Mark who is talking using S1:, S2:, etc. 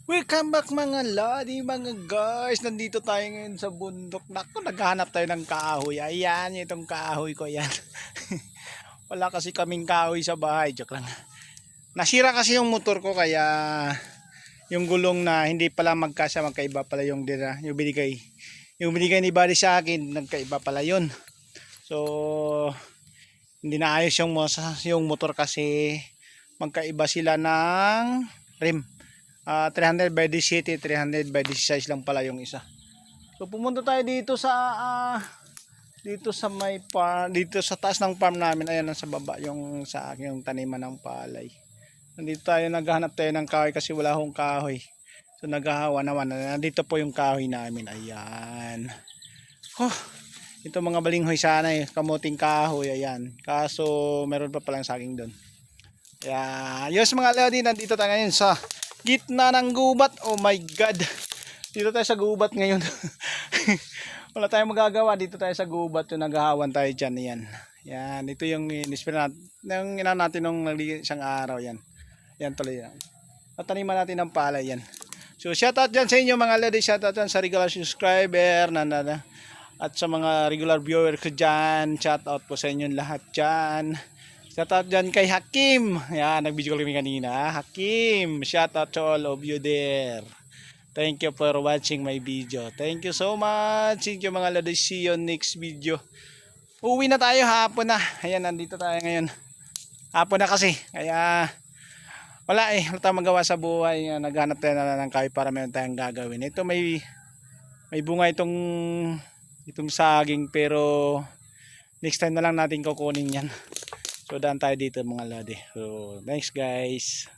S1: Welcome back mga lodi, mga guys. Nandito tayo ngayon sa bundok. Naku, naghahanap tayo ng kahoy. Ayan, itong kahoy ko yan. Wala kasi kaming kahoy sa bahay. Joke lang. Nasira kasi yung motor ko kaya yung gulong na hindi pala magkasya, magkaiba pala yung dira, yung binigay. Yung binigay ni Buddy sa akin, nagkaiba pala yun. So, hindi na ayos yung motor kasi magkaiba sila ng rim. 300 by the city, 300 by the size lang pala yung isa. So pumunta tayo dito sa may farm, dito sa taas ng farm namin. Ayan, sa baba yung sa aking taniman ng palay. Nandito tayo, naghahanap tayo ng kahoy kasi wala akong kahoy. So naghahawa naman. Nandito po yung kahoy namin. Ayan. Ito mga balinghoy sana kamuting kahoy. Ayan. Kaso meron pa palang saging doon. Ayan. Yes mga lodi, nandito tayo ngayon sa gitna ng gubat. Oh my god, dito tayo sa gubat ngayon. Wala tayong magagawa, dito tayo sa gubat. So naghahawan tayo dyan. Yan, ito yung inispira natin, yung ina natin nung isang araw. Yan tuloy yan, nataniman natin ng palay yan. So shoutout dyan sa inyo mga lady, shoutout dyan sa regular subscriber at sa mga regular viewer ko dyan. Shoutout po sa inyo lahat dyan. Shoutout dyan kay Hakim. Yan, nag-video kami kanina. Hakim, shoutout to all of you there. Thank you for watching my video. Thank you so much. Thank you mga lodi. See you next video. Uwi na tayo, hapon na. Ayan, nandito tayo ngayon. Hapon na kasi. Kaya wala tayong magawa sa buhay. Naghanap tayo na ng kahoy para meron tayong gagawin. Ito may bunga itong saging, pero next time na lang natin kukunin yan. So daan tayo dito mga lodi. So thanks guys.